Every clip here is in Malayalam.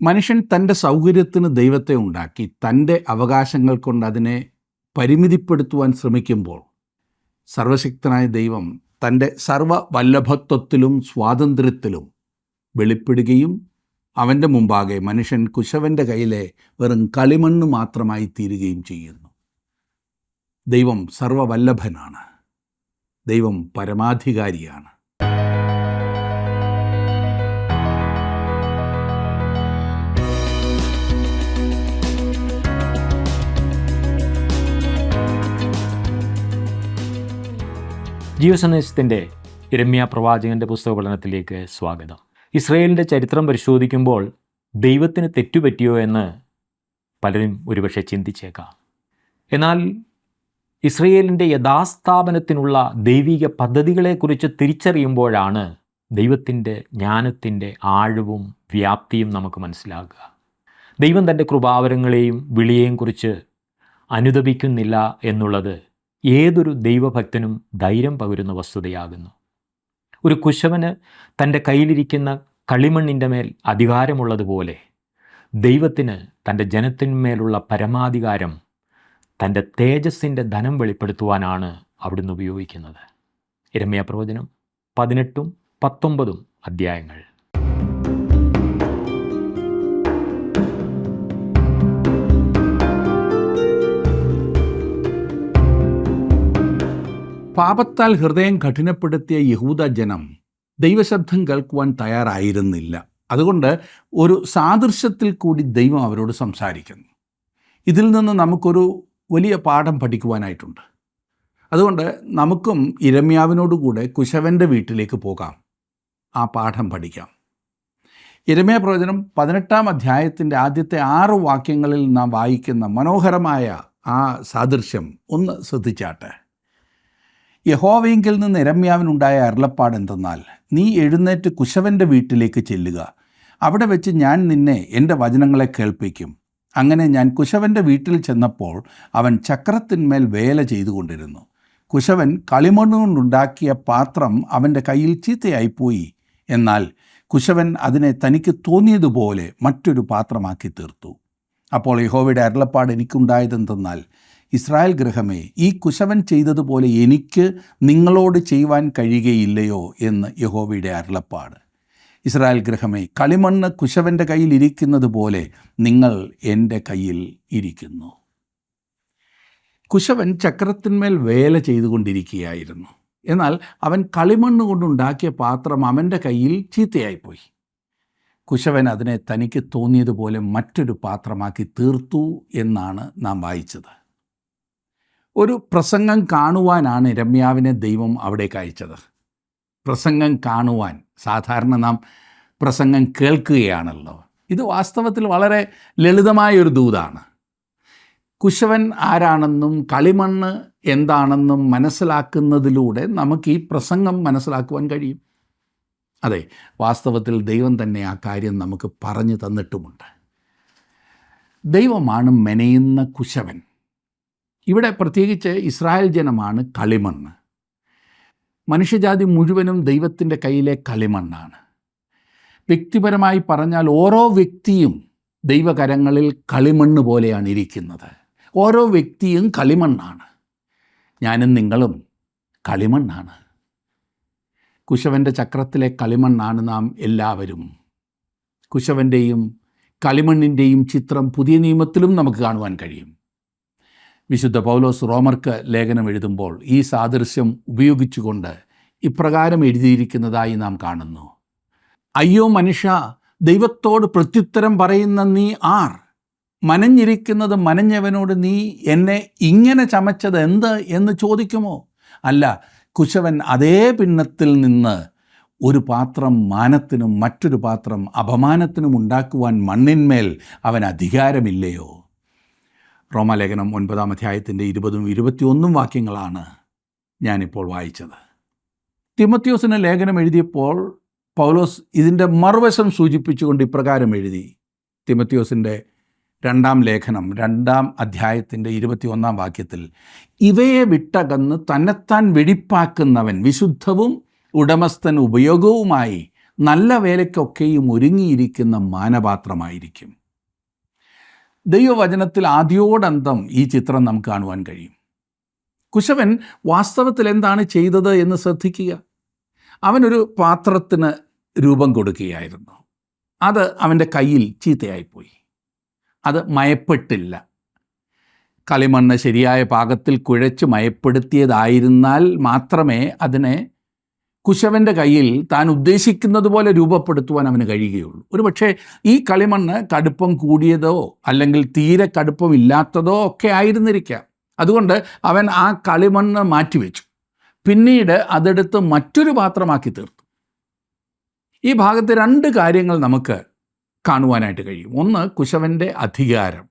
മനുഷ്യൻ തൻ്റെ സൗകര്യത്തിന് ദൈവത്തെ ഉണ്ടാക്കി തൻ്റെ അവകാശങ്ങൾ കൊണ്ട് അതിനെ പരിമിതിപ്പെടുത്തുവാൻ ശ്രമിക്കുമ്പോൾ സർവശക്തനായ ദൈവം തൻ്റെ സർവ്വവല്ലഭത്വത്തിലും സ്വാതന്ത്ര്യത്തിലും വെളിപ്പെടുകയും അവൻ്റെ മുമ്പാകെ മനുഷ്യൻ കുശവൻ്റെ കയ്യിലെ വെറും കളിമണ്ണ് മാത്രമായി തീരുകയും ചെയ്യുന്നു. ദൈവം സർവ്വവല്ലഭനാണ്. ദൈവം പരമാധികാരിയാണ്. ജീവസന്ദേശത്തിൻ്റെ യിരെമ്യാ പ്രവാചകൻ്റെ പുസ്തക പഠനത്തിലേക്ക് സ്വാഗതം. ഇസ്രയേലിൻ്റെ ചരിത്രം പരിശോധിക്കുമ്പോൾ ദൈവത്തിന് തെറ്റുപറ്റിയോ എന്ന് പലരും ഒരുപക്ഷെ ചിന്തിച്ചേക്കാം. എന്നാൽ ഇസ്രയേലിൻ്റെ യഥാസ്ഥാപനത്തിനുള്ള ദൈവിക പദ്ധതികളെക്കുറിച്ച് തിരിച്ചറിയുമ്പോഴാണ് ദൈവത്തിൻ്റെ ജ്ഞാനത്തിൻ്റെ ആഴവും വ്യാപ്തിയും നമുക്ക് മനസ്സിലാക്കുക. ദൈവം തൻ്റെ കൃപാവരങ്ങളെയും വിളിയെയും കുറിച്ച് അനുതപിക്കുന്നില്ല എന്നുള്ളത് ഏതൊരു ദൈവഭക്തനും ധൈര്യം പകരുന്ന വസ്തുതയാകുന്നു. ഒരു കുശവന് തൻ്റെ കയ്യിലിരിക്കുന്ന കളിമണ്ണിൻ്റെ മേൽ അധികാരമുള്ളതുപോലെ ദൈവത്തിന് തൻ്റെ ജനത്തിന്മേലുള്ള പരമാധികാരം തൻ്റെ തേജസ്സിൻ്റെ ധനം വെളിപ്പെടുത്തുവാനാണ് അവിടുന്ന് ഉപയോഗിക്കുന്നത്. യിരെമ്യാ പ്രവചനം 18ഉം 19ഉം അധ്യായങ്ങൾ. പാപത്താൽ ഹൃദയം കഠിനപ്പെടുത്തിയ യഹൂദ ജനം ദൈവശബ്ദം കേൾക്കുവാൻ തയ്യാറായിരുന്നില്ല. അതുകൊണ്ട് ഒരു സാദൃശ്യത്തിൽ കൂടി ദൈവം അവരോട് സംസാരിക്കുന്നു. ഇതിൽ നിന്ന് നമുക്കൊരു വലിയ പാഠം പഠിക്കുവാനായിട്ടുണ്ട്. അതുകൊണ്ട് നമുക്കും യിരെമ്യാവിനോടുകൂടെ കുശവൻ്റെ വീട്ടിലേക്ക് പോകാം, ആ പാഠം പഠിക്കാം. യിരെമ്യാ പ്രവചനം 18-ാം അധ്യായത്തിൻ്റെ ആദ്യത്തെ 6 വാക്യങ്ങളിൽ നാം വായിക്കുന്ന മനോഹരമായ ആ സാദൃശ്യം ഒന്ന് ശ്രദ്ധിച്ചാട്ടെ. യഹോവയിങ്കിൽ നിന്ന് യിരെമ്യാവിനുണ്ടായ അരുളപ്പാട് എന്തെന്നാൽ, നീ എഴുന്നേറ്റ് കുശവൻ്റെ വീട്ടിലേക്ക് ചെല്ലുക, അവിടെ വെച്ച് ഞാൻ നിന്നെ എൻ്റെ വചനങ്ങളെ കേൾപ്പിക്കും. അങ്ങനെ ഞാൻ കുശവൻ്റെ വീട്ടിൽ ചെന്നപ്പോൾ അവൻ ചക്രത്തിന്മേൽ വേല ചെയ്തുകൊണ്ടിരുന്നു. കുശവൻ കളിമണ്ണുകൊണ്ടുണ്ടാക്കിയ പാത്രം അവൻ്റെ കയ്യിൽ ചീത്തയായിപ്പോയി. എന്നാൽ കുശവൻ അതിനെ തനിക്ക് തോന്നിയതുപോലെ മറ്റൊരു പാത്രമാക്കി തീർത്തു. അപ്പോൾ യഹോവയുടെ അരുളപ്പാട് എനിക്കുണ്ടായതെന്തെന്നാൽ, ഇസ്രായേൽ ഗൃഹമേ, ഈ കുശവൻ ചെയ്തതുപോലെ എനിക്ക് നിങ്ങളോട് ചെയ്യുവാൻ കഴിയുകയില്ലയോ എന്ന് യഹോവയുടെ അരുളപ്പാട്. ഇസ്രായേൽ ഗൃഹമേ, കളിമണ്ണ് കുശവൻ്റെ കയ്യിൽ ഇരിക്കുന്നത് പോലെ നിങ്ങൾ എൻ്റെ കയ്യിൽ ഇരിക്കുന്നു. കുശവൻ ചക്രത്തിന്മേൽ വേല ചെയ്തുകൊണ്ടിരിക്കുകയായിരുന്നു. എന്നാൽ അവൻ കളിമണ്ണ് കൊണ്ടുണ്ടാക്കിയ പാത്രം അവൻ്റെ കയ്യിൽ ചീത്തയായിപ്പോയി. കുശവൻ അതിനെ തനിക്ക് തോന്നിയതുപോലെ മറ്റൊരു പാത്രമാക്കി തീർത്തു എന്നാണ് നാം വായിച്ചത്. ഒരു പ്രസംഗം കാണുവാനാണ് യിരെമ്യാവിനെ ദൈവം അവിടേക്ക് അയച്ചത്. പ്രസംഗം കാണുവാൻ, സാധാരണ നാം പ്രസംഗം കേൾക്കുകയാണല്ലോ. ഇത് വാസ്തവത്തിൽ വളരെ ലളിതമായൊരു ദൂതാണ്. കുശവൻ ആരാണെന്നും കളിമണ്ണ് എന്താണെന്നും മനസ്സിലാക്കുന്നതിലൂടെ നമുക്ക് ഈ പ്രസംഗം മനസ്സിലാക്കുവാൻ കഴിയും. അതെ, വാസ്തവത്തിൽ ദൈവം തന്നെ ആ കാര്യം നമുക്ക് പറഞ്ഞു തന്നിട്ടുമുണ്ട്. ദൈവമാണ് മെനയുന്ന കുശവൻ. ഇവിടെ പ്രത്യേകിച്ച് ഇസ്രായേൽ ജനമാണ് കളിമണ്ണ്. മനുഷ്യജാതി മുഴുവനും ദൈവത്തിൻ്റെ കയ്യിലെ കളിമണ്ണാണ്. വ്യക്തിപരമായി പറഞ്ഞാൽ ഓരോ വ്യക്തിയും ദൈവകരങ്ങളിൽ കളിമണ്ണ് പോലെയാണ് ഇരിക്കുന്നത്. ഓരോ വ്യക്തിയും കളിമണ്ണാണ്. ഞാനും നിങ്ങളും കളിമണ്ണാണ്. കുശവൻ്റെ ചക്രത്തിലെ കളിമണ്ണാണ് നാം എല്ലാവരും. കുശവൻ്റെയും കളിമണ്ണിൻ്റെയും ചിത്രം പുതിയ നിയമത്തിലും നമുക്ക് കാണുവാൻ കഴിയും. വിശുദ്ധ പൗലോസ് റോമർക്ക് ലേഖനം എഴുതുമ്പോൾ ഈ സാദൃശ്യം ഉപയോഗിച്ചുകൊണ്ട് ഇപ്രകാരം എഴുതിയിരിക്കുന്നതായി നാം കാണുന്നു. അയ്യോ മനുഷ്യ, ദൈവത്തോട് പ്രത്യുത്തരം പറയുന്ന നീ ആർ? മനഞ്ഞിരിക്കുന്നത് മനഞ്ഞവനോട് നീ എന്നെ ഇങ്ങനെ ചമച്ചത് എന്ത് എന്ന് ചോദിക്കുമോ? അല്ല, കുശവൻ അതേ പിണ്ണത്തിൽ നിന്ന് ഒരു പാത്രം മാനത്തിനും മറ്റൊരു പാത്രം അപമാനത്തിനും ഉണ്ടാക്കുവാൻ മണ്ണിന്മേൽ അവൻ അധികാരമില്ലയോ? റോമാലേഖനം 9-ാം അധ്യായത്തിൻ്റെ 20ഉം 21ഉം വാക്യങ്ങളാണ് ഞാനിപ്പോൾ വായിച്ചത്. തിമോത്തിയോസിന് ലേഖനം എഴുതിയപ്പോൾ പൗലോസ് ഇതിൻ്റെ മറുവശം സൂചിപ്പിച്ചുകൊണ്ട് ഇപ്രകാരം എഴുതി. തിമോത്തിയോസിൻ്റെ 2-ാം ലേഖനം 2-ാം അധ്യായത്തിൻ്റെ 21-ാം വാക്യത്തിൽ, ഇവയെ വിട്ടകന്ന് തന്നെത്താൻ വെടിപ്പാക്കുന്നവൻ വിശുദ്ധവും ഉടമസ്ഥൻ ഉപയോഗവുമായി നല്ല വേലയ്ക്കൊക്കെയും ഒരുങ്ങിയിരിക്കുന്ന മാനപാത്രമായിരിക്കും. ദൈവവചനത്തിൽ ആദ്യോടന്തം ഈ ചിത്രം നമുക്ക് കാണുവാൻ കഴിയും. കുശവൻ വാസ്തവത്തിൽ എന്താണ് ചെയ്തത് എന്ന് ശ്രദ്ധിക്കുക. അവനൊരു പാത്രത്തിന് രൂപം കൊടുക്കുകയായിരുന്നു. അത് അവൻ്റെ കയ്യിൽ ചീത്തയായിപ്പോയി. അത് മയപ്പെട്ടില്ല. കളിമണ്ണ് ശരിയായ പാകത്തിൽ കുഴച്ച് മയപ്പെടുത്തിയതായിരുന്നാൽ മാത്രമേ അതിനെ കുശവൻ്റെ കയ്യിൽ താൻ ഉദ്ദേശിക്കുന്നത് പോലെ രൂപപ്പെടുത്തുവാൻ അവന് കഴിയുകയുള്ളൂ. ഒരുപക്ഷെ ഈ കളിമണ്ണ് കടുപ്പം കൂടിയതോ അല്ലെങ്കിൽ തീരെ കടുപ്പമില്ലാത്തതോ ഒക്കെ ആയിരുന്നിരിക്കാം. അതുകൊണ്ട് അവൻ ആ കളിമണ്ണ് മാറ്റിവെച്ചു. പിന്നീട് അതെടുത്ത് മറ്റൊരു പാത്രമാക്കി തീർത്തു. ഈ ഭാഗത്ത് 2 കാര്യങ്ങൾ നമുക്ക് കാണുവാനായിട്ട് കഴിയും. ഒന്ന്, കുശവൻ്റെ അധികാരം.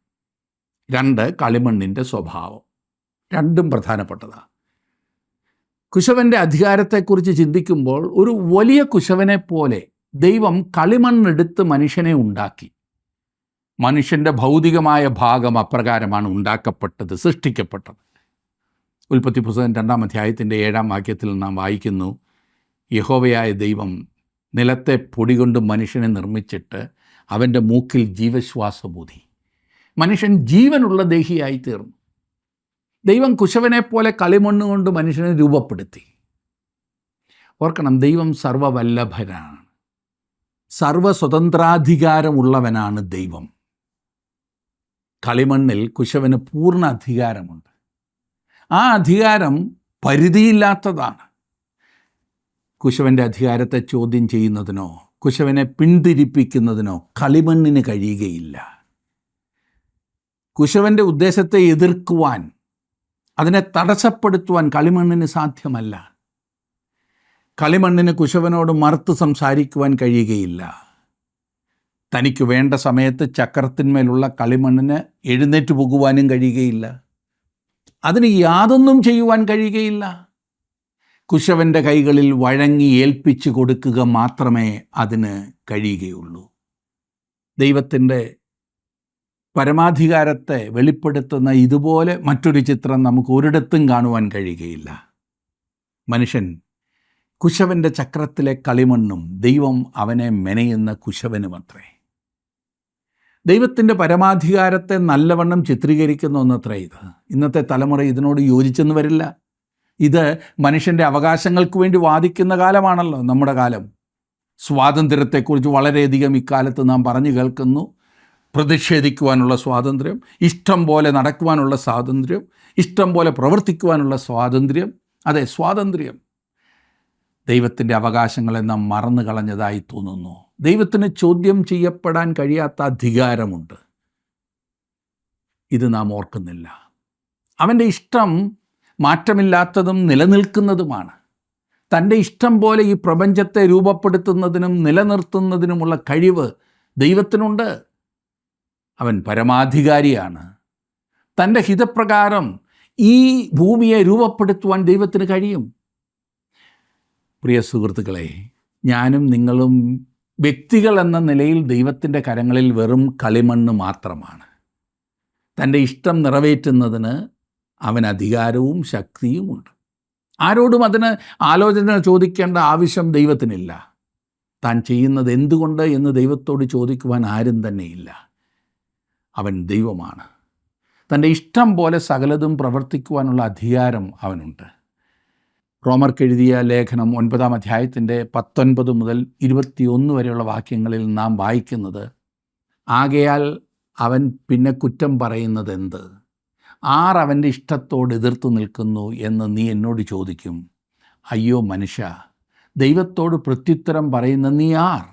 2, കളിമണ്ണിൻ്റെ സ്വഭാവം. രണ്ടും പ്രധാനപ്പെട്ടതാണ്. കുശവൻ്റെ അധികാരത്തെക്കുറിച്ച് ചിന്തിക്കുമ്പോൾ ഒരു വലിയ കുശവനെ പോലെ ദൈവം കളിമണ്ണെടുത്ത് മനുഷ്യനെ ഉണ്ടാക്കി. മനുഷ്യൻ്റെ ഭൗതികമായ ഭാഗം അപ്രകാരമാണ് ഉണ്ടാക്കപ്പെട്ടത്, സൃഷ്ടിക്കപ്പെട്ടത്. ഉൽപ്പത്തി പുസ്തകം 2-ാം അധ്യായത്തിൻ്റെ 7-ാം വാക്യത്തിൽ നാം വായിക്കുന്നു, യഹോവയായ ദൈവം നിലത്തെ പൊടി കൊണ്ട് മനുഷ്യനെ നിർമ്മിച്ചിട്ട് അവൻ്റെ മൂക്കിൽ ജീവശ്വാസമൂതി. മനുഷ്യൻ ജീവനുള്ള ദേഹിയായി തീർന്നു. ദൈവം കുശവനെ പോലെ കളിമണ്ണ് കൊണ്ട് മനുഷ്യനെ രൂപപ്പെടുത്തി. ഓർക്കണം, ദൈവം സർവവല്ലഭനാണ്, സർവസ്വതന്ത്രാധികാരമുള്ളവനാണ് ദൈവം. കളിമണ്ണിൽ കുശവന് പൂർണ്ണ അധികാരമുണ്ട്. ആ അധികാരം പരിധിയില്ലാത്തതാണ്. കുശവൻ്റെ അധികാരത്തെ ചോദ്യം ചെയ്യുന്നതിനോ കുശവനെ പിന്തിരിപ്പിക്കുന്നതിനോ കളിമണ്ണിന് കഴിയുകയില്ല. കുശവൻ്റെ ഉദ്ദേശത്തെ എതിർക്കുവാൻ, അതിനെ തടസ്സപ്പെടുത്തുവാൻ കളിമണ്ണിന് സാധ്യമല്ല. കളിമണ്ണിന് കുശവനോട് മറുത്ത് സംസാരിക്കുവാൻ കഴിയുകയില്ല. തനിക്ക് വേണ്ട സമയത്ത് ചക്രത്തിന്മേലുള്ള കളിമണ്ണിന് എഴുന്നേറ്റ് പോകുവാനും കഴിയുകയില്ല. അതിന് യാതൊന്നും ചെയ്യുവാൻ കഴിയുകയില്ല. കുശവൻ്റെ കൈകളിൽ വഴങ്ങി ഏൽപ്പിച്ചു കൊടുക്കുക മാത്രമേ അതിന് കഴിയുകയുള്ളൂ. ദൈവത്തിൻ്റെ പരമാധികാരത്തെ വെളിപ്പെടുത്തുന്ന ഇതുപോലെ മറ്റൊരു ചിത്രം നമുക്ക് ഒരിടത്തും കാണുവാൻ കഴിയുകയില്ല. മനുഷ്യൻ കുശവൻ്റെ ചക്രത്തിലെ കളിമണ്ണും ദൈവം അവനെ മെനയുന്ന കുശവനുമത്രേ. ദൈവത്തിൻ്റെ പരമാധികാരത്തെ നല്ലവണ്ണം ചിത്രീകരിക്കുന്ന ഒന്നത്രേ ഇത്. ഇന്നത്തെ തലമുറ ഇതിനോട് യോജിച്ചെന്ന് വരില്ല. ഇത് മനുഷ്യൻ്റെ അവകാശങ്ങൾക്ക് വേണ്ടി വാദിക്കുന്ന കാലമാണല്ലോ നമ്മുടെ കാലം. സ്വാതന്ത്ര്യത്തെക്കുറിച്ച് വളരെയധികം ഇക്കാലത്ത് നാം പറഞ്ഞു കേൾക്കുന്നു. പ്രതിഷേധിക്കുവാനുള്ള സ്വാതന്ത്ര്യം, ഇഷ്ടം പോലെ നടക്കുവാനുള്ള സ്വാതന്ത്ര്യം, ഇഷ്ടം പോലെ പ്രവർത്തിക്കുവാനുള്ള സ്വാതന്ത്ര്യം. അതെ, സ്വാതന്ത്ര്യം. ദൈവത്തിൻ്റെ അവകാശങ്ങളെ നാം മറന്നു കളഞ്ഞതായി തോന്നുന്നു. ദൈവത്തിന് ചോദ്യം ചെയ്യപ്പെടാൻ കഴിയാത്ത അധികാരമുണ്ട്. ഇത് നാം ഓർക്കുന്നില്ല. അവൻ്റെ ഇഷ്ടം മാറ്റമില്ലാത്തതും നിലനിൽക്കുന്നതുമാണ്. തൻ്റെ ഇഷ്ടം പോലെ ഈ പ്രപഞ്ചത്തെ രൂപപ്പെടുത്തുന്നതിനും നിലനിർത്തുന്നതിനുമുള്ള കഴിവ് ദൈവത്തിനുണ്ട്. അവൻ പരമാധികാരിയാണ്. തൻ്റെ ഹിതപ്രകാരം ഈ ഭൂമിയെ രൂപപ്പെടുത്തുവാൻ ദൈവത്തിന് കഴിയും. പ്രിയ സുഹൃത്തുക്കളെ, ഞാനും നിങ്ങളും വ്യക്തികൾ എന്ന നിലയിൽ ദൈവത്തിൻ്റെ കരങ്ങളിൽ വെറും കളിമണ്ണ് മാത്രമാണ്. തൻ്റെ ഇഷ്ടം നിറവേറ്റുന്നതിന് അവൻ അധികാരവും ശക്തിയുമുണ്ട്. ആരോടും അതിന് ആലോചന ചോദിക്കേണ്ട ആവശ്യം ദൈവത്തിനില്ല. താൻ ചെയ്യുന്നത് എന്തുകൊണ്ട് എന്ന് ദൈവത്തോട് ചോദിക്കുവാൻ ആരും തന്നെയില്ല. അവൻ ദൈവമാണ്. തൻ്റെ ഇഷ്ടം പോലെ സകലതും പ്രവർത്തിക്കുവാനുള്ള അധികാരം അവനുണ്ട്. റോമർക്കെഴുതിയ ലേഖനം 9-ാം അധ്യായത്തിൻ്റെ 19 മുതൽ 21 വരെയുള്ള വാക്യങ്ങളിൽ നാം വായിക്കുന്നത്, ആകയാൽ അവൻ പിന്നെ കുറ്റം പറയുന്നത് എന്ത്? ആർ അവൻ്റെ ഇഷ്ടത്തോട് എതിർത്തു നിൽക്കുന്നു എന്ന് നീ എന്നോട് ചോദിക്കും. അയ്യോ മനുഷ്യ, ദൈവത്തോട് പ്രത്യുത്തരം പറയുന്ന നീ ആർ?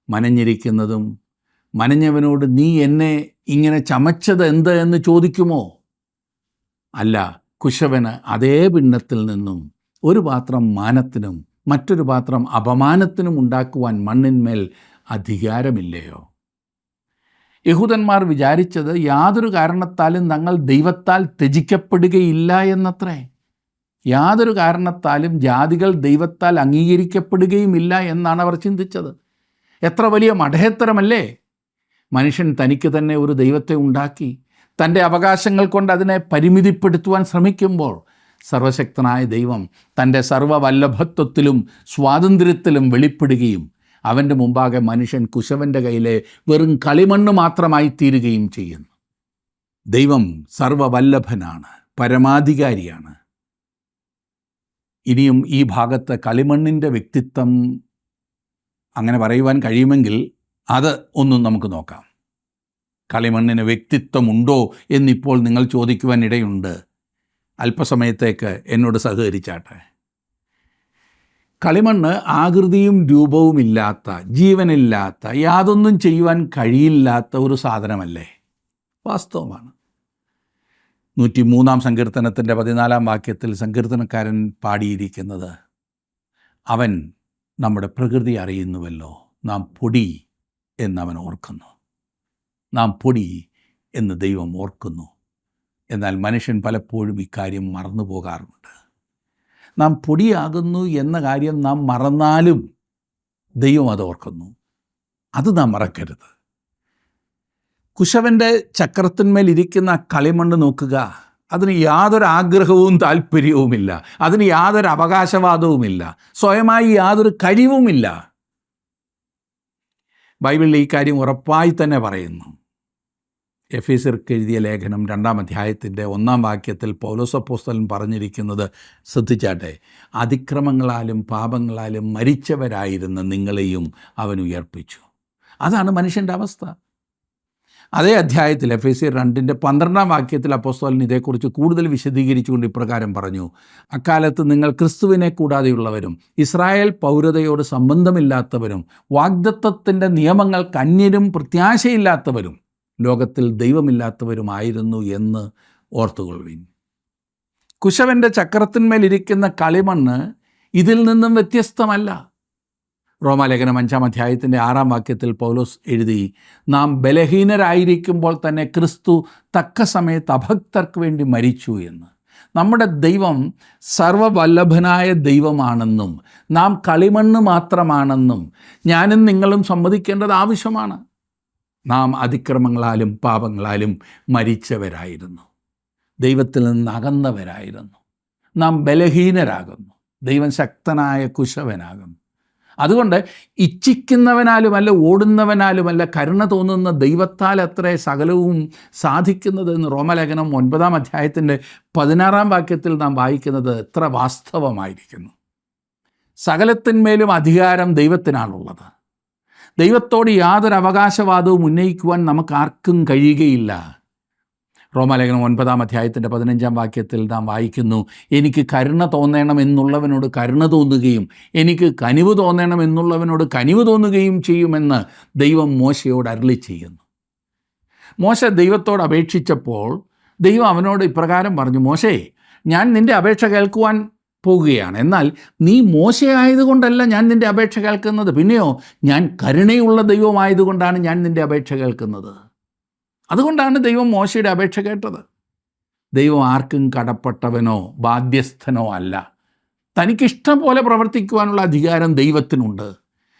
മനഞ്ഞിരിക്കുന്നതും മനഞ്ഞവനോട് നീ എന്നെ ഇങ്ങനെ ചമച്ചത് എന്ത് എന്ന് ചോദിക്കുമോ? അല്ല, കുശവന് അതേ പിണ്ഡത്തിൽ നിന്നും ഒരു പാത്രം മാനത്തിനും മറ്റൊരു പാത്രം അപമാനത്തിനും ഉണ്ടാക്കുവാൻ മണ്ണിന്മേൽ അധികാരമില്ലയോ? യഹൂദന്മാർ വിചാരിച്ചത് യാതൊരു കാരണത്താലും തങ്ങൾ ദൈവത്താൽ ത്യജിക്കപ്പെടുകയില്ല എന്നത്രേ. യാതൊരു കാരണത്താലും ജാതികൾ ദൈവത്താൽ അംഗീകരിക്കപ്പെടുകയുമില്ല എന്നാണ് അവർ ചിന്തിച്ചത്. എത്ര വലിയ മഠേത്തരമല്ലേ! മനുഷ്യൻ തനിക്ക് തന്നെ ഒരു ദൈവത്തെ ഉണ്ടാക്കി തൻ്റെ അവകാശങ്ങൾ കൊണ്ട് അതിനെ പരിമിതിപ്പെടുത്തുവാൻ ശ്രമിക്കുമ്പോൾ സർവശക്തനായ ദൈവം തൻ്റെ സർവ്വവല്ലഭത്വത്തിലും സ്വാതന്ത്ര്യത്തിലും വെളിപ്പെടുകയും അവൻ്റെ മുമ്പാകെ മനുഷ്യൻ കുശവൻ്റെ കയ്യിലെ വെറും കളിമണ്ണ് മാത്രമായി തീരുകയും ചെയ്യുന്നു. ദൈവം സർവവല്ലഭനാണ്, പരമാധികാരിയാണ്. ഇനിയും ഈ ഭാഗത്ത് കളിമണ്ണിൻ്റെ വ്യക്തിത്വം അങ്ങനെ പറയുവാൻ കഴിയുമെങ്കിൽ അത് ഒന്നും നമുക്ക് നോക്കാം. കളിമണ്ണിന് വ്യക്തിത്വമുണ്ടോ എന്നിപ്പോൾ നിങ്ങൾ ചോദിക്കുവാൻ ഇടയുണ്ട്. അല്പസമയത്തേക്ക് എന്നോട് സഹകരിച്ചാട്ടെ. കളിമണ്ണ് ആകൃതിയും രൂപവുമില്ലാത്ത, ജീവനില്ലാത്ത, യാതൊന്നും ചെയ്യുവാൻ കഴിയില്ലാത്ത ഒരു സാധനമല്ലേ? വാസ്തവമാണ്. 103 സങ്കീർത്തനത്തിൻ്റെ 14 വാക്യത്തിൽ സങ്കീർത്തനക്കാരൻ പാടിയിരിക്കുന്നത്, അവൻ നമ്മുടെ പ്രകൃതി അറിയുന്നുവല്ലോ, നാം പൊടി എന്നവൻ ഓർക്കുന്നു. നാം പൊടി എന്ന് ദൈവം ഓർക്കുന്നു. എന്നാൽ മനുഷ്യൻ പലപ്പോഴും ഇക്കാര്യം മറന്നു പോകാറുണ്ട്. നാം പൊടിയാകുന്നു എന്ന കാര്യം നാം മറന്നാലും ദൈവം അത് ഓർക്കുന്നു. അത് നാം മറക്കരുത്. കുശവൻ്റെ ചക്രത്തിന്മേൽ ഇരിക്കുന്ന കളിമണ്ണ് നോക്കുക. അതിന് യാതൊരു ആഗ്രഹവും താല്പര്യവുമില്ല. അതിന് യാതൊരു അവകാശവാദവുമില്ല. സ്വയമായി യാതൊരു കഴിവുമില്ല. ബൈബിളിൽ ഈ കാര്യം ഉറപ്പായി തന്നെ പറയുന്നു. എഫേസ്യർക്ക് എഴുതിയ ലേഖനം 2-ാം അധ്യായത്തിൻ്റെ 1-ാം വാക്യത്തിൽ പൗലോസ് അപ്പോസ്തലൻ പറഞ്ഞിരിക്കുന്നത് ശ്രദ്ധിച്ചാട്ടെ, അതിക്രമങ്ങളാലും പാപങ്ങളാലും മരിച്ചവരായിരുന്ന നിങ്ങളെയും അവൻ ഉയർപ്പിച്ചു. അതാണ് മനുഷ്യൻ്റെ അവസ്ഥ. അതേ അധ്യായത്തിൽ എഫേസ്യർ 2-ന്റെ-12-ാം വാക്യത്തിൽ അപ്പോസ്തലൻ ഇതേക്കുറിച്ച് കൂടുതൽ വിശദീകരിച്ചുകൊണ്ട് ഇപ്രകാരം പറഞ്ഞു, അക്കാലത്ത് നിങ്ങൾ ക്രിസ്തുവിനെ കൂടാതെയുള്ളവരും ഇസ്രായേൽ പൗരതയോട് സംബന്ധമില്ലാത്തവരും വാഗ്ദത്തത്തിൻ്റെ നിയമങ്ങൾക്ക് അന്യരും പ്രത്യാശയില്ലാത്തവരും ലോകത്തിൽ ദൈവമില്ലാത്തവരുമായിരുന്നു എന്ന് ഓർത്തുകൊള്ളുവിൻ. കുശവൻ്റെ ചക്രത്തിന്മേലിരിക്കുന്ന കളിമണ്ണ് ഇതിൽ നിന്നും വ്യത്യസ്തമല്ല. റോമാലേഖനം 5-ാം അധ്യായത്തിൻ്റെ 6-ാം വാക്യത്തിൽ പൗലോസ് എഴുതി, നാം ബലഹീനരായിരിക്കുമ്പോൾ തന്നെ ക്രിസ്തു തക്ക സമയത്ത് അഭക്തർക്ക് വേണ്ടി മരിച്ചു എന്ന്. നമ്മുടെ ദൈവം സർവവല്ലഭനായ ദൈവമാണെന്നും നാം കളിമണ്ണ് മാത്രമാണെന്നും ഞാനും നിങ്ങളും സമ്മതിക്കേണ്ടത് ആവശ്യമാണ്. നാം അതിക്രമങ്ങളാലും പാപങ്ങളാലും മരിച്ചവരായിരുന്നു, ദൈവത്തിൽ നിന്ന് അകന്നവരായിരുന്നു. നാം ബലഹീനരാകുന്നു, ദൈവം ശക്തനായ കുശവനാകുന്നു. അതുകൊണ്ട് ഇച്ഛിക്കുന്നവനാലുമല്ല, ഓടുന്നവനാലുമല്ല, കരുണ തോന്നുന്ന ദൈവത്താൽ അത്രേ സകലവും സാധിക്കുന്നതെന്ന് റോമലേഖനം 9-ാം അധ്യായത്തിൻ്റെ 16-ാം വാക്യത്തിൽ നാം വായിക്കുന്നത് എത്ര വാസ്തവമായിരിക്കുന്നു. സകലത്തിന്മേലും അധികാരം ദൈവത്തിനാണുള്ളത്. ദൈവത്തോട് യാതൊരു അവകാശവാദവും ഉന്നയിക്കുവാൻ നമുക്കാർക്കും കഴിയുകയില്ല. റോമാലേഖനം 9-ാം അധ്യായത്തിൻ്റെ 15-ാം വാക്യത്തിൽ നാം വായിക്കുന്നു, എനിക്ക് കരുണ തോന്നണം എന്നുള്ളവനോട് കരുണ തോന്നുകയും എനിക്ക് കനിവ് തോന്നണം എന്നുള്ളവനോട് കനിവ് തോന്നുകയും ചെയ്യുമെന്ന് ദൈവം മോശയോട് അരുളി ചെയ്യുന്നു. മോശ ദൈവത്തോട് അപേക്ഷിച്ചപ്പോൾ ദൈവം അവനോട് ഇപ്രകാരം പറഞ്ഞു, മോശേ, ഞാൻ നിൻ്റെ അപേക്ഷ കേൾക്കുവാൻ പോകുകയാണ്. എന്നാൽ നീ മോശയായതുകൊണ്ടല്ല ഞാൻ നിൻ്റെ അപേക്ഷ കേൾക്കുന്നത്, പിന്നെയോ ഞാൻ കരുണയുള്ള ദൈവമായതുകൊണ്ടാണ് ഞാൻ നിൻ്റെ അപേക്ഷ കേൾക്കുന്നത്. അതുകൊണ്ടാണ് ദൈവം മോശയുടെ അപേക്ഷ കേട്ടത്. ദൈവം ആർക്കും കടപ്പെട്ടവനോ ബാധ്യസ്ഥനോ അല്ല. തനിക്കിഷ്ടം പോലെ പ്രവർത്തിക്കുവാനുള്ള അധികാരം ദൈവത്തിനുണ്ട്.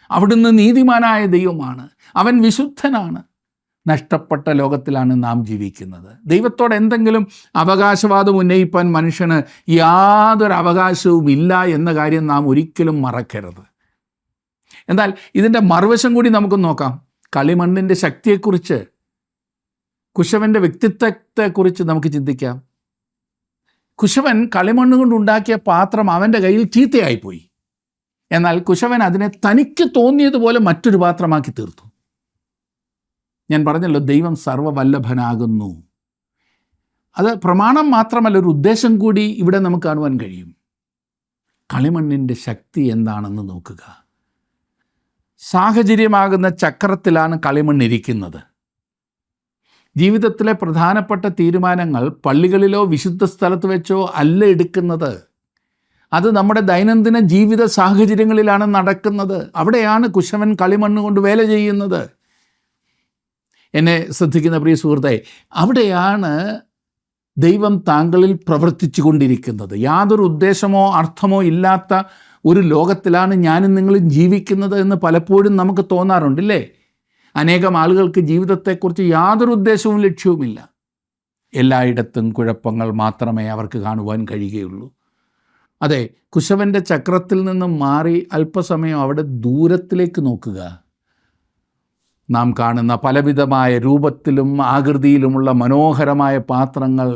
അവിടുന്ന് നീതിമാനായ ദൈവമാണ്, അവൻ വിശുദ്ധനാണ്. നഷ്ടപ്പെട്ട ലോകത്തിലാണ് നാം ജീവിക്കുന്നത്. ദൈവത്തോട് എന്തെങ്കിലും അവകാശവാദം ഉന്നയിപ്പാൻ മനുഷ്യന് യാതൊരു അവകാശവും ഇല്ല എന്ന കാര്യം നാം ഒരിക്കലും മറക്കരുത്. എന്നാൽ ഇതിൻ്റെ മറുവശം കൂടി നമുക്ക് നോക്കാം. കളിമണ്ണിൻ്റെ ശക്തിയെക്കുറിച്ച്, കുശവൻ്റെ വ്യക്തിത്വത്തെക്കുറിച്ച് നമുക്ക് ചിന്തിക്കാം. കുശവൻ കളിമണ്ണ് കൊണ്ടുണ്ടാക്കിയ പാത്രം അവൻ്റെ കയ്യിൽ ചീത്തയായിപ്പോയി. എന്നാൽ കുശവൻ അതിനെ തനിക്ക് തോന്നിയതുപോലെ മറ്റൊരു പാത്രമാക്കി തീർത്തു. ഞാൻ പറഞ്ഞല്ലോ, ദൈവം സർവവല്ലഭനാകുന്നു. അത് പ്രമാണം മാത്രമല്ല, ഒരു ഉദ്ദേശം കൂടി ഇവിടെ നമുക്ക് കാണുവാൻ കഴിയും. കളിമണ്ണിൻ്റെ ശക്തി എന്താണെന്ന് നോക്കുക. സാഹചര്യമാകുന്ന ചക്രത്തിലാണ് കളിമണ്ണിരിക്കുന്നത്. ജീവിതത്തിലെ പ്രധാനപ്പെട്ട തീരുമാനങ്ങൾ പള്ളികളിലോ വിശുദ്ധ സ്ഥലത്ത് വെച്ചോ അല്ല എടുക്കുന്നത്. അത് നമ്മുടെ ദൈനംദിന ജീവിത സാഹചര്യങ്ങളിലാണ് നടക്കുന്നത്. അവിടെയാണ് കുശവൻ കളിമണ്ണ് കൊണ്ട് വേല ചെയ്യുന്നത്. എന്നെ ശ്രദ്ധിക്കുന്ന പ്രിയ സുഹൃത്തെ, അവിടെയാണ് ദൈവം താങ്കളിൽ പ്രവർത്തിച്ചു കൊണ്ടിരിക്കുന്നത്. യാതൊരു ഉദ്ദേശമോ അർത്ഥമോ ഇല്ലാത്ത ഒരു ലോകത്തിലാണ് ഞാനും നിങ്ങളും ജീവിക്കുന്നത് എന്ന് പലപ്പോഴും നമുക്ക് തോന്നാറുണ്ടല്ലേ? അനേകം ആളുകൾക്ക് ജീവിതത്തെക്കുറിച്ച് യാതൊരു ഉദ്ദേശവും ലക്ഷ്യവുമില്ല. എല്ലായിടത്തും കുഴപ്പങ്ങൾ മാത്രമേ അവർക്ക് കാണുവാൻ കഴിയുകയുള്ളൂ. അതെ, കുശവൻ്റെ ചക്രത്തിൽ നിന്നും മാറി അല്പസമയം അവിടെ ദൂരത്തിലേക്ക് നോക്കുക. നാം കാണുന്ന പലവിധമായ രൂപത്തിലും ആകൃതിയിലുമുള്ള മനോഹരമായ പാത്രങ്ങൾ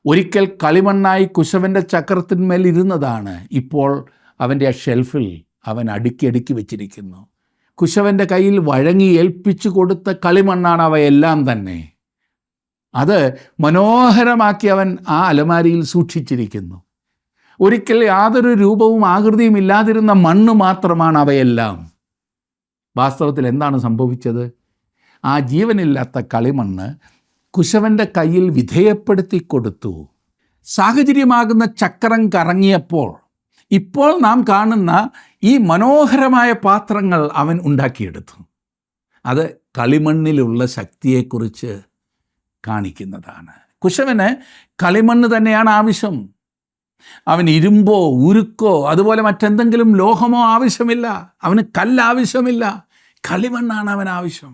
ഒരിക്കൽ കളിമണ്ണായി കുശവൻ്റെ ചക്രത്തിന്മേൽ ഇരുന്നതാണ്. ഇപ്പോൾ അവൻ്റെ ആ ഷെൽഫിൽ അവൻ അടുക്കി അടുക്കി വെച്ചിരിക്കുന്നു. കുശവൻ്റെ കയ്യിൽ വഴങ്ങി ഏൽപ്പിച്ചു കൊടുത്ത കളിമണ്ണാണ് അവയെല്ലാം തന്നെ. അത് മനോഹരമാക്കി അവൻ ആ അലമാരിയിൽ സൂക്ഷിച്ചിരിക്കുന്നു. ഒരിക്കൽ യാതൊരു രൂപവും ആകൃതിയും ഇല്ലാതിരുന്ന മണ്ണ് മാത്രമാണ് അവയെല്ലാം. വാസ്തവത്തിൽ എന്താണ് സംഭവിച്ചത്? ആ ജീവനില്ലാത്ത കളിമണ്ണ് കുശവൻ്റെ കയ്യിൽ വിധേയപ്പെടുത്തി കൊടുത്തു. സാഹചര്യമാകുന്ന ചക്രം കറങ്ങിയപ്പോൾ ഇപ്പോൾ നാം കാണുന്ന ഈ മനോഹരമായ പാത്രങ്ങൾ അവൻ ഉണ്ടാക്കിയെടുത്തു. അത് കളിമണ്ണിലുള്ള ശക്തിയെക്കുറിച്ച് കാണിക്കുന്നതാണ്. കുശവന് കളിമണ്ണ് തന്നെയാണ് ആവശ്യം. അവന് ഇരുമ്പോ ഉരുക്കോ അതുപോലെ മറ്റെന്തെങ്കിലും ലോഹമോ ആവശ്യമില്ല. അവന് കല്ല് ആവശ്യമില്ല. കളിമണ്ണാണ് അവൻ ആവശ്യം.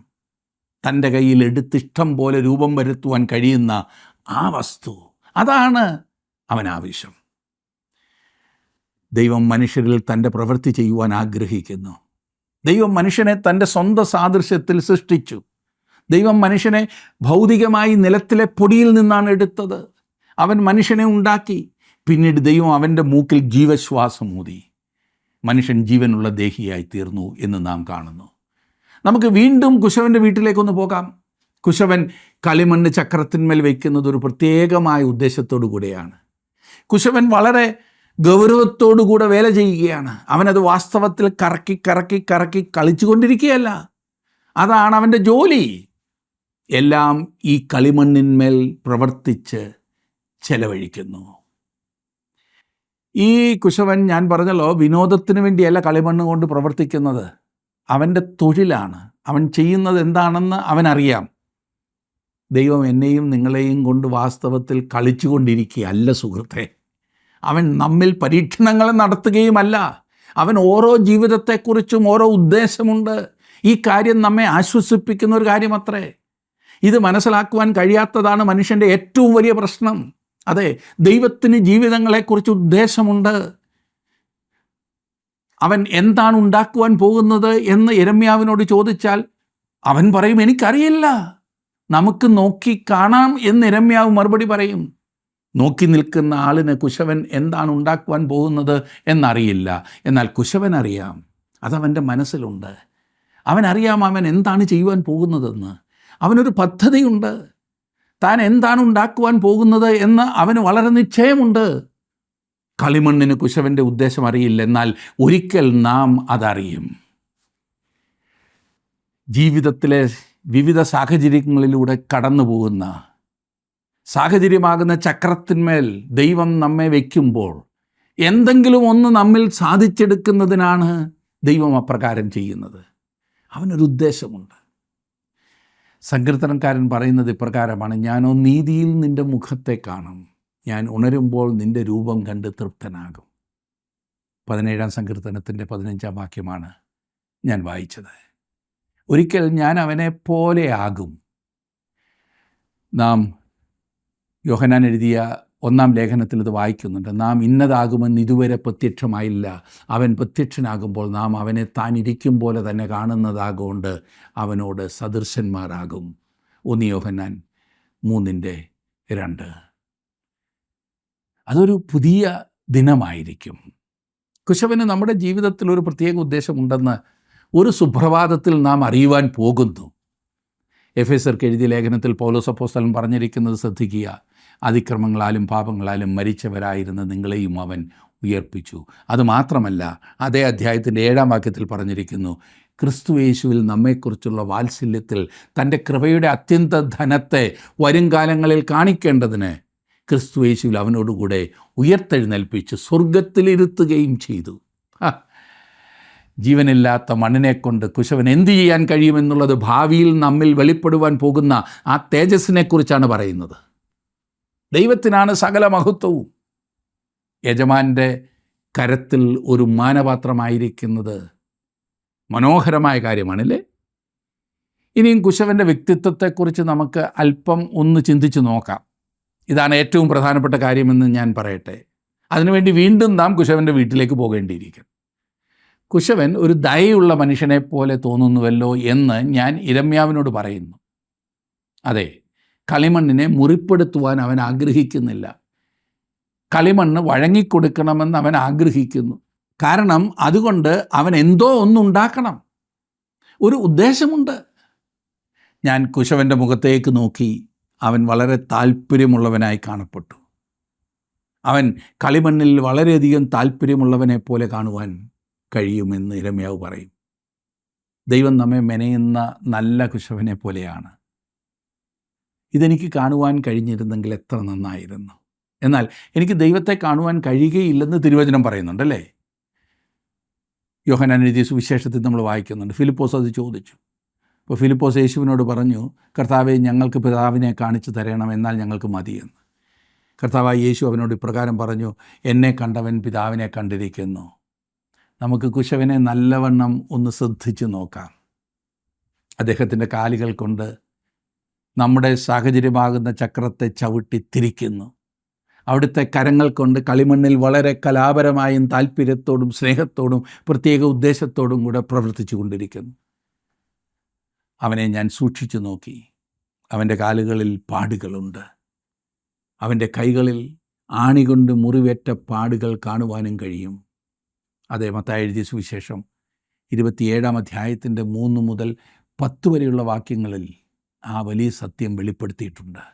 തൻ്റെ കയ്യിൽ എടുത്തിഷ്ടം പോലെ രൂപം വരുത്തുവാൻ കഴിയുന്ന ആ വസ്തു, അതാണ് അവൻ ആവശ്യം. ദൈവം മനുഷ്യരിൽ തൻ്റെ പ്രവൃത്തി ചെയ്യുവാൻ ആഗ്രഹിക്കുന്നു. ദൈവം മനുഷ്യനെ തൻ്റെ സ്വന്തം സാദൃശ്യത്തിൽ സൃഷ്ടിച്ചു. ദൈവം മനുഷ്യനെ ഭൗതികമായി നിലത്തിലെ പൊടിയിൽ നിന്നാണ് എടുത്തത്. അവൻ മനുഷ്യനെ ഉണ്ടാക്കി. പിന്നീട് ദൈവം അവൻ്റെ മൂക്കിൽ ജീവശ്വാസം ഊതി. മനുഷ്യൻ ജീവനുള്ള ദേഹിയായി തീർന്നു എന്ന് നാം കാണുന്നു. നമുക്ക് വീണ്ടും കുശവൻ്റെ വീട്ടിലേക്കൊന്ന് പോകാം. കുശവൻ കളിമണ്ണ് ചക്രത്തിന്മേൽ വയ്ക്കുന്നത് ഒരു പ്രത്യേകമായ ഉദ്ദേശത്തോടു കൂടെയാണ്. കുശവൻ വളരെ ഗൗരവത്തോടുകൂടെ വേല ചെയ്യുകയാണ്. അവനത് വാസ്തവത്തിൽ കറക്കി കറക്കി കറക്കി കളിച്ചുകൊണ്ടിരിക്കുകയല്ല. അതാണ് അവൻ്റെ ജോലി. എല്ലാം ഈ കളിമണ്ണിന്മേൽ പ്രവർത്തിച്ച് ചെലവഴിക്കുന്നു. ഈ കുശവൻ, ഞാൻ പറഞ്ഞല്ലോ, വിനോദത്തിന് വേണ്ടിയല്ല കളിമണ്ണ് കൊണ്ട് പ്രവർത്തിക്കുന്നത്. അവൻ്റെ തൊഴിലാണ്. അവൻ ചെയ്യുന്നത് എന്താണെന്ന് അവനറിയാം. ദൈവം എന്നെയും നിങ്ങളെയും കൊണ്ട് വാസ്തവത്തിൽ കളിച്ചുകൊണ്ടിരിക്കുകയല്ല സുഹൃത്തെ. അവൻ നമ്മിൽ പരീക്ഷണങ്ങൾ നടത്തുകയുമല്ല. അവൻ ഓരോ ജീവിതത്തെക്കുറിച്ചും ഓരോ ഉദ്ദേശമുണ്ട്. ഈ കാര്യം നമ്മെ ആശ്വസിപ്പിക്കുന്ന ഒരു കാര്യമത്രേ. ഇത് മനസ്സിലാക്കുവാൻ കഴിയാത്തതാണ് മനുഷ്യൻ്റെ ഏറ്റവും വലിയ പ്രശ്നം. അതെ, ദൈവത്തിന് ജീവിതങ്ങളെക്കുറിച്ച് ഉദ്ദേശമുണ്ട്. അവൻ എന്താണ് ഉണ്ടാക്കുവാൻ പോകുന്നത് എന്ന് യിരെമ്യാവിനോട് ചോദിച്ചാൽ അവൻ പറയും, എനിക്കറിയില്ല, നമുക്ക് നോക്കി കാണാം എന്ന് യിരെമ്യാവ് മറുപടി പറയും. നോക്കി നിൽക്കുന്ന ആളിന് കുശവൻ എന്താണ് ഉണ്ടാക്കുവാൻ പോകുന്നത് എന്നറിയില്ല. എന്നാൽ കുശവനറിയാം, അതവൻ്റെ മനസ്സിലുണ്ട്. അവനറിയാം അവൻ എന്താണ് ചെയ്യുവാൻ പോകുന്നതെന്ന്. അവനൊരു പദ്ധതിയുണ്ട്. താൻ എന്താണ് ഉണ്ടാക്കുവാൻ പോകുന്നത് എന്ന് അവന് വളരെ നിശ്ചയമുണ്ട്. കളിമണ്ണിന് കുശവൻ്റെ ഉദ്ദേശം അറിയില്ല. എന്നാൽ ഒരിക്കൽ നാം അതറിയും. ജീവിതത്തിലെ വിവിധ സാഹചര്യങ്ങളിലൂടെ കടന്നു പോകുന്ന സാഹചര്യമാകുന്ന ചക്രത്തിന്മേൽ ദൈവം നമ്മെ വയ്ക്കുമ്പോൾ എന്തെങ്കിലും ഒന്ന് നമ്മിൽ സാധിച്ചെടുക്കുന്നതിനാണ് ദൈവം അപ്രകാരം ചെയ്യുന്നത്. അവനൊരു ഉദ്ദേശമുണ്ട്. സങ്കീർത്തനക്കാരൻ പറയുന്നത് ഇപ്രകാരമാണ്: ഞാനോ നീതിയിൽ നിൻ്റെ മുഖത്തെ കാണും, ഞാൻ ഉണരുമ്പോൾ നിൻ്റെ രൂപം കണ്ട് തൃപ്തനാകും. 17-ാം സങ്കീർത്തനത്തിൻ്റെ 15-ാം വാക്യമാണ് ഞാൻ വായിച്ചത്. ഒരിക്കൽ ഞാൻ അവനെ പോലെ ആകും. നാം യോഹന്നാൻ എഴുതിയ 1-ാം ലേഖനത്തിൽ ഇത് വായിക്കുന്നുണ്ട്. നാം ഇന്നതാകുമെന്ന് ഇതുവരെ പ്രത്യക്ഷമായില്ല, അവൻ പ്രത്യക്ഷനാകുമ്പോൾ നാം അവനെ താൻ ഇരിക്കും പോലെ തന്നെ കാണുന്നതാകൊണ്ട് അവനോട് സദൃശന്മാരാകും. 1 യോഹന്നാൻ 3:2. അതൊരു പുതിയ ദിനമായിരിക്കും. കുശവന് നമ്മുടെ ജീവിതത്തിൽ ഒരു പ്രത്യേക ഉദ്ദേശമുണ്ടെന്ന് ഒരു സുപ്രഭാതത്തിൽ നാം അറിയുവാൻ പോകുന്നു. എഫേസ്യർക്ക് എഴുതിയ ലേഖനത്തിൽ പൗലോസ് അപ്പോസ്തലൻ പറഞ്ഞിരിക്കുന്നത് ശ്രദ്ധിക്കുക: അതിക്രമങ്ങളാലും പാപങ്ങളാലും മരിച്ചവരായിരുന്ന നിങ്ങളെയും അവൻ ഉയർപ്പിച്ചു. അതുമാത്രമല്ല, അതേ അധ്യായത്തിൻ്റെ 7-ാം വാക്യത്തിൽ പറഞ്ഞിരിക്കുന്നു: ക്രിസ്തു യേശുവിൽ നമ്മെക്കുറിച്ചുള്ള വാത്സല്യത്തിൽ തൻ്റെ കൃപയുടെ അത്യന്ത ധനത്തെ വരും കാലങ്ങളിൽ കാണിക്കേണ്ടതിന് ക്രിസ്തു യേശുവിൽ അവനോടുകൂടെ ഉയർത്തെഴുന്നേൽപ്പിച്ച് സ്വർഗത്തിലിരുത്തുകയും ചെയ്തു. ജീവനില്ലാത്ത മണ്ണിനെക്കൊണ്ട് കുശവൻ എന്തു ചെയ്യാൻ കഴിയുമെന്നുള്ളത് ഭാവിയിൽ നമ്മിൽ വെളിപ്പെടുവാൻ പോകുന്ന ആ തേജസ്സിനെക്കുറിച്ചാണ് പറയുന്നത്. ദൈവത്തിനാണ് സകല മഹത്വവും. യജമാൻ്റെ കരത്തിൽ ഒരു മാനപാത്രമായിരിക്കുന്നത് മനോഹരമായ കാര്യമാണല്ലേ? ഇനിയും കുശവൻ്റെ വ്യക്തിത്വത്തെക്കുറിച്ച് നമുക്ക് അല്പം ഒന്ന് ചിന്തിച്ച് നോക്കാം. ഇതാണ് ഏറ്റവും പ്രധാനപ്പെട്ട കാര്യമെന്ന് ഞാൻ പറയട്ടെ. അതിനുവേണ്ടി വീണ്ടും നാം കുശവൻ്റെ വീട്ടിലേക്ക് പോകേണ്ടിയിരിക്കും. കുശവൻ ഒരു ദയയുള്ള മനുഷ്യനെ പോലെ തോന്നുന്നുവല്ലോ എന്ന് ഞാൻ യിരെമ്യാവിനോട് പറയുന്നു. അതെ, കളിമണ്ണിനെ മുറിപ്പെടുത്തുവാൻ അവൻ ആഗ്രഹിക്കുന്നില്ല. കളിമണ്ണ് വഴങ്ങിക്കൊടുക്കണമെന്ന് അവൻ ആഗ്രഹിക്കുന്നു. കാരണം അതുകൊണ്ട് അവൻ എന്തോ ഒന്നുണ്ടാക്കണം, ഒരു ഉദ്ദേശമുണ്ട്. ഞാൻ കുശവൻ്റെ മുഖത്തേക്ക് നോക്കി. അവൻ വളരെ താല്പര്യമുള്ളവനായി കാണപ്പെട്ടു. അവൻ കളിമണ്ണിൽ വളരെയധികം താല്പര്യമുള്ളവനെ പോലെ കാണുവാൻ കഴിയുമെന്ന് യിരെമ്യാവ് പറയും. ദൈവം നമ്മെ മെനയുന്ന നല്ല കുശവനെ പോലെയാണ്. ഇതെനിക്ക് കാണുവാൻ കഴിഞ്ഞിരുന്നെങ്കിൽ എത്ര നന്നായിരുന്നു. എന്നാൽ എനിക്ക് ദൈവത്തെ കാണുവാൻ കഴിയുകയില്ലെന്ന് തിരുവചനം പറയുന്നുണ്ടല്ലേ. യോഹന്നാൻ എഴുതിയ സുവിശേഷത്തിൽ നമ്മൾ വായിക്കുന്നുണ്ട്. ഫിലിപ്പോസ് അത് ചോദിച്ചു. അപ്പോൾ ഫിലിപ്പോസ് യേശുവിനോട് പറഞ്ഞു, കർത്താവെ, ഞങ്ങൾക്ക് പിതാവിനെ കാണിച്ചു തരണം, എന്നാൽ ഞങ്ങൾക്ക് മതിയെന്ന്. കർത്താവായ യേശു അവനോട് ഇപ്രകാരം പറഞ്ഞു, എന്നെ കണ്ടവൻ പിതാവിനെ കണ്ടിരിക്കുന്നു. നമുക്ക് കുശവനെ നല്ലവണ്ണം ഒന്ന് ശ്രദ്ധിച്ച് നോക്കാം. അദ്ദേഹത്തിൻ്റെ കാലുകൾ കൊണ്ട് നമ്മുടെ സാഹചര്യമാകുന്ന ചക്രത്തെ ചവിട്ടി തിരിക്കുന്നു. അവിടുത്തെ കരങ്ങൾ കൊണ്ട് കളിമണ്ണിൽ വളരെ കലാപരമായും താല്പര്യത്തോടും സ്നേഹത്തോടും പ്രത്യേക ഉദ്ദേശത്തോടും കൂടെ പ്രവർത്തിച്ചു കൊണ്ടിരിക്കുന്നു. അവനെ ഞാൻ സൂക്ഷിച്ചു നോക്കി. അവൻ്റെ കാലുകളിൽ പാടുകളുണ്ട്. അവൻ്റെ കൈകളിൽ ആണികൊണ്ട് മുറിവേറ്റ പാടുകൾ കാണുവാനും കഴിയും. അതേ, മത്തായി എഴുതിയ സുവിശേഷം 27-ാം അധ്യായത്തിൻ്റെ 3 മുതൽ 10 വരെയുള്ള വാക്യങ്ങളിൽ ആ വലിയ സത്യം വെളിപ്പെടുത്തിയിട്ടുണ്ട്.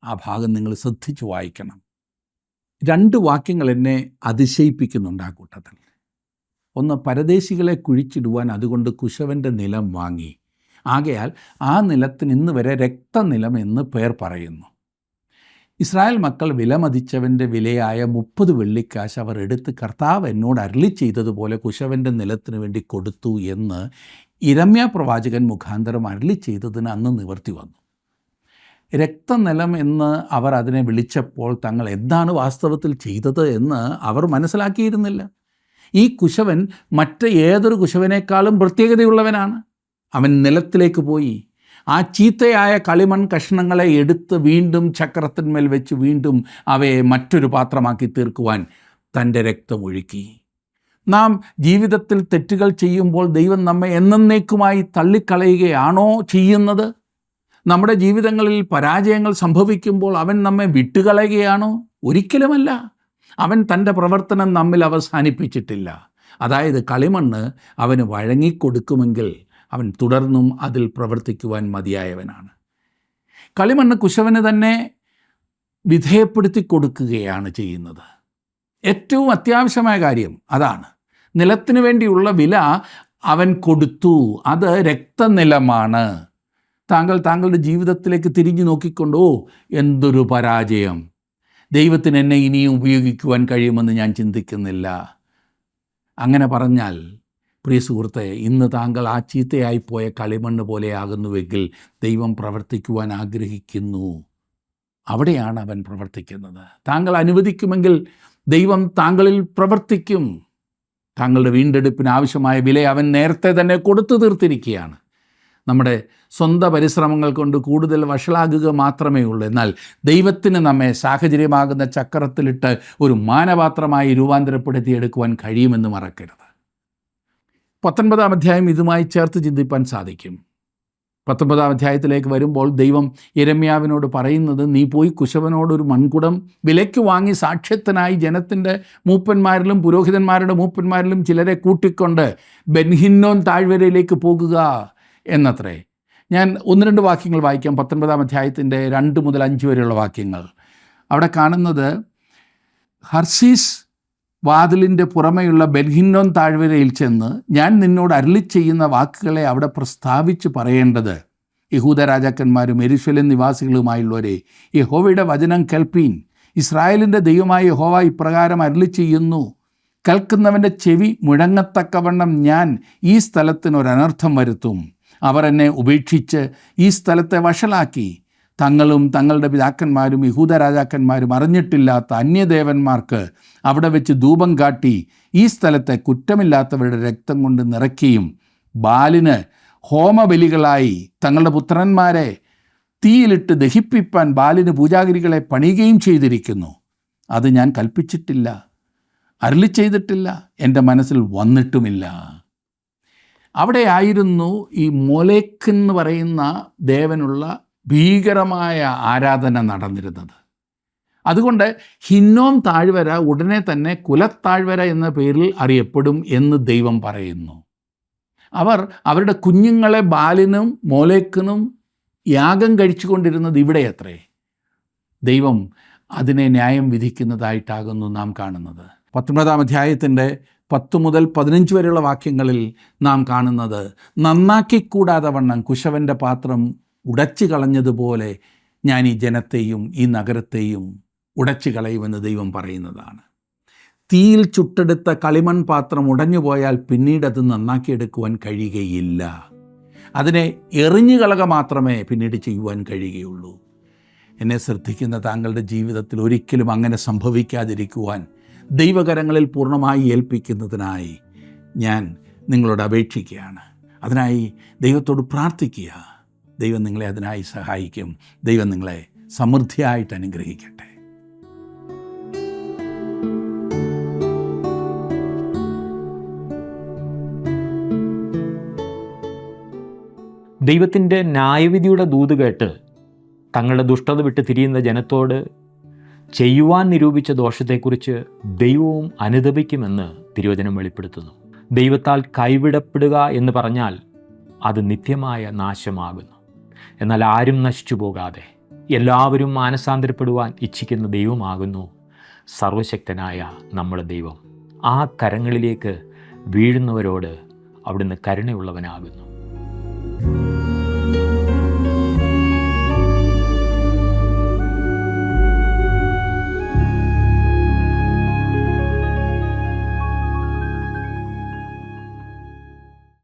ആ ഭാഗം നിങ്ങൾ ശ്രദ്ധിച്ച് വായിക്കണം. 2 വാക്യങ്ങൾ എന്നെ അതിശയിപ്പിക്കുന്നുണ്ട് ആ കൂട്ടത്തിൽ. ഒന്ന്, പരദേശികളെ കുഴിച്ചിടുവാൻ അതുകൊണ്ട് കുശവൻ്റെ നിലം വാങ്ങി, ആകയാൽ ആ നിലത്തിന് ഇന്ന് വരെ രക്തനിലം എന്ന് പേർ പറയുന്നു. ഇസ്രായേൽ മക്കൾ വിലമതിച്ചവൻ്റെ വിലയായ 30 വെള്ളിക്കാശ് അവർ എടുത്ത് കർത്താവ് എന്നോട് അരുളി ചെയ്തതുപോലെ കുശവൻ്റെ നിലത്തിന് വേണ്ടി കൊടുത്തു എന്ന് യിരെമ്യാ പ്രവാചകൻ മുഖാന്തരം അരുളി ചെയ്തതിന് അന്ന് നിവർത്തി വന്നു. രക്തനിലം എന്ന് അവർ അതിനെ വിളിച്ചപ്പോൾ തങ്ങൾ എന്താണ് വാസ്തവത്തിൽ ചെയ്തത് എന്ന് അവർ മനസ്സിലാക്കിയിരുന്നില്ല. ഈ കുശവൻ മറ്റ് ഏതൊരു കുശവനേക്കാളും പ്രത്യേകതയുള്ളവനാണ്. അവൻ നിലത്തിലേക്ക് പോയി ആ ചീത്തയായ കളിമൺ കഷ്ണങ്ങളെ എടുത്ത് വീണ്ടും ചക്രത്തിന്മേൽ വെച്ച് വീണ്ടും അവയെ മറ്റൊരു പാത്രമാക്കി തീർക്കുവാൻ തൻ്റെ രക്തം ഒഴുക്കി. നാം ജീവിതത്തിൽ തെറ്റുകൾ ചെയ്യുമ്പോൾ ദൈവം നമ്മെ എന്നേക്കുമായി തള്ളിക്കളയുകയാണോ ചെയ്യുന്നത്? നമ്മുടെ ജീവിതങ്ങളിൽ പരാജയങ്ങൾ സംഭവിക്കുമ്പോൾ അവൻ നമ്മെ വിട്ടുകളയുകയാണോ? ഒരിക്കലുമല്ല. അവൻ തൻ്റെ പ്രവർത്തനം നമ്മിൽ അവസാനിപ്പിച്ചിട്ടില്ല. അതായത് കളിമണ്ണ് അവന് വഴങ്ങിക്കൊടുക്കുമെങ്കിൽ അവൻ തുടർന്നും അതിൽ പ്രവർത്തിക്കുവാൻ മതിയായവനാണ്. കളിമണ്ണ് കുശവന് തന്നെ വിധേയപ്പെടുത്തി കൊടുക്കുകയാണ് ചെയ്യുന്നത്. ഏറ്റവും അത്യാവശ്യമായ കാര്യം അതാണ്. നിലത്തിന് വേണ്ടിയുള്ള വില അവൻ കൊടുത്തു. അത് രക്തനിലമാണ്. താങ്കളുടെ ജീവിതത്തിലേക്ക് തിരിഞ്ഞു നോക്കിക്കൊണ്ട്, എന്തൊരു പരാജയം, ദൈവത്തിന് എന്നെ ഇനിയും ഉപയോഗിക്കുവാൻ കഴിയുമെന്ന് ഞാൻ ചിന്തിക്കുന്നില്ല. അങ്ങനെ പറഞ്ഞാൽ പ്രിയ സുഹൃത്തെ, ഇന്ന് താങ്കൾ ആ ചീത്തയായിപ്പോയ കളിമണ്ണ് പോലെയാകുന്നുവെങ്കിൽ ദൈവം പ്രവർത്തിക്കുവാൻ ആഗ്രഹിക്കുന്നു. അവിടെയാണ് അവൻ പ്രവർത്തിക്കുന്നത്. താങ്കൾ അനുവദിക്കുമെങ്കിൽ ദൈവം താങ്കളിൽ പ്രവർത്തിക്കും. താങ്കളുടെ വീണ്ടെടുപ്പിന് ആവശ്യമായ വില അവൻ നേരത്തെ തന്നെ കൊടുത്തു തീർത്തിരിക്കുകയാണ്. നമ്മുടെ സ്വന്തം പരിശ്രമങ്ങൾ കൊണ്ട് കൂടുതൽ വഷളാകുക മാത്രമേ ഉള്ളൂ. എന്നാൽ ദൈവത്തിന് നമ്മെ സാഹചര്യമാകുന്ന ചക്രത്തിലിട്ട് ഒരു മാനപാത്രമായി രൂപാന്തരപ്പെടുത്തിയെടുക്കുവാൻ കഴിയുമെന്ന് മറക്കരുത്. 19-ാം അധ്യായം ഇതുമായി ചേർത്ത് ചിന്തിപ്പാൻ സാധിക്കും. 19-ാം അധ്യായത്തിലേക്ക് വരുമ്പോൾ ദൈവം യിരെമ്യാവിനോട് പറയുന്നത്, നീ പോയി കുശവനോടൊരു മൺകുടം വിലയ്ക്ക് വാങ്ങി സാക്ഷ്യത്തിനായി ജനത്തിൻ്റെ മൂപ്പന്മാരിലും പുരോഹിതന്മാരുടെ മൂപ്പന്മാരിലും ചിലരെ കൂട്ടിക്കൊണ്ട് ബെൻഹിന്നോൻ താഴ്വരയിലേക്ക് പോകുക എന്നത്രേ. ഞാൻ 1-2 വാക്യങ്ങൾ വായിക്കാം. 19-ാം അധ്യായത്തിൻ്റെ 2 മുതൽ 5 വരെയുള്ള വാക്യങ്ങൾ. അവിടെ കാണുന്നത്, ഹർസീസ് വാതിലിൻ്റെ പുറമെയുള്ള ബെൻഹിന്നോൻ താഴ്വരയിൽ ചെന്ന് ഞാൻ നിന്നോട് അരുളി ചെയ്യുന്ന വാക്കുകളെ അവിടെ പ്രസ്താവിച്ച് പറയേണ്ടത്, യഹൂദ രാജാക്കന്മാരും യെരൂശലേം നിവാസികളുമായുള്ളവരെ, യഹോവയുടെ വചനം കേൾപ്പീൻ. ഇസ്രായേലിൻ്റെ ദൈവമായ യഹോവ ഇപ്രകാരം അരുളി ചെയ്യുന്നു, കേൾക്കുന്നവൻ്റെ ചെവി മുഴങ്ങത്തക്കവണ്ണം ഞാൻ ഈ സ്ഥലത്തിനൊരനർത്ഥം വരുത്തും. അവർ എന്നെ ഉപേക്ഷിച്ച് ഈ സ്ഥലത്തെ വഷളാക്കി തങ്ങളും തങ്ങളുടെ പിതാക്കന്മാരും യഹൂദ രാജാക്കന്മാരും അറിഞ്ഞിട്ടില്ലാത്ത അന്യദേവന്മാർക്ക് അവിടെ വെച്ച് ധൂപം കാട്ടി ഈ സ്ഥലത്തെ കുറ്റമില്ലാത്തവരുടെ രക്തം കൊണ്ട് നിറയ്ക്കുകയും ബാലിന് ഹോമബലികളായി തങ്ങളുടെ പുത്രന്മാരെ തീയിലിട്ട് ദഹിപ്പിപ്പാൻ ബാലിന് പൂജാഗിരികളെ പണിയുകയും ചെയ്തിരിക്കുന്നു. അത് ഞാൻ കൽപ്പിച്ചിട്ടില്ല, അരുളി ചെയ്തിട്ടില്ല, എൻ്റെ മനസ്സിൽ വന്നിട്ടുമില്ല. അവിടെയായിരുന്നു ഈ മോലേക്ക് എന്ന് പറയുന്ന ദേവനുള്ള ഭീകരമായ ആരാധന നടന്നിരുന്നത്. അതുകൊണ്ട് ഹിന്നോം താഴ്വര ഉടനെ തന്നെ കുലത്താഴ്വര എന്ന പേരിൽ അറിയപ്പെടും എന്ന് ദൈവം പറയുന്നു. അവർ അവരുടെ കുഞ്ഞുങ്ങളെ ബാലിനും മോലേക്കിനും യാഗം കഴിച്ചുകൊണ്ടിരുന്നത് ഇവിടെയത്രേ. ദൈവം അതിനെ ന്യായം വിധിക്കുന്നതായിട്ടാകുന്നു നാം കാണുന്നത്. 19-ാം അധ്യായത്തിൻ്റെ 10 മുതൽ 15 വരെയുള്ള വാക്യങ്ങളിൽ നാം കാണുന്നത്, നന്നാക്കിക്കൂടാതെ വണ്ണം കുശവൻ്റെ പാത്രം ഉടച്ചു കളഞ്ഞതുപോലെ ഞാൻ ഈ ജനത്തെയും ഈ നഗരത്തെയും ഉടച്ചു കളയുമെന്ന് ദൈവം പറയുന്നതാണ്. തീയിൽ ചുട്ടെടുത്ത കളിമൺ പാത്രം ഉടഞ്ഞു പോയാൽ പിന്നീട് അത് നന്നാക്കിയെടുക്കുവാൻ കഴിയുകയില്ല. അതിനെ എറിഞ്ഞു കളക മാത്രമേ പിന്നീട് ചെയ്യുവാൻ കഴിയുകയുള്ളൂ. എന്നെ ശ്രദ്ധിക്കുന്ന താങ്കളുടെ ജീവിതത്തിൽ ഒരിക്കലും അങ്ങനെ സംഭവിക്കാതിരിക്കുവാൻ ദൈവകരങ്ങളിൽ പൂർണ്ണമായി ഏൽപ്പിക്കുന്നതിനായി ഞാൻ നിങ്ങളോട് അപേക്ഷിക്കുകയാണ്. അതിനായി ദൈവത്തോട് പ്രാർത്ഥിക്കുക. ദൈവം നിങ്ങളെ അതിനായി സഹായിക്കും. ദൈവം നിങ്ങളെ സമൃദ്ധിയായിട്ട് അനുഗ്രഹിക്കട്ടെ. ദൈവത്തിൻ്റെ ന്യായവിധിയുടെ ദൂത് കേട്ട് തങ്ങളുടെ ദുഷ്ടത വിട്ട് തിരിയുന്ന ജനത്തോട് ചെയ്യുവാൻ നിരൂപിച്ച ദോഷത്തെക്കുറിച്ച് ദൈവവും അനുതപിക്കുമെന്ന് തിരുവചനം വെളിപ്പെടുത്തുന്നു. ദൈവത്താൽ കൈവിടപ്പെടുക എന്ന് പറഞ്ഞാൽ അത് നിത്യമായ നാശമാകുന്നു. എന്നാൽ ആരും നശിച്ചു പോകാതെ എല്ലാവരും മാനസാന്തരപ്പെടുവാൻ ഇച്ഛിക്കുന്ന ദൈവമാകുന്നു സർവശക്തനായ നമ്മുടെ ദൈവം. ആ കരങ്ങളിലേക്ക് വീഴുന്നവരോട് അവിടുന്ന് കരുണയുള്ളവനാകുന്നു.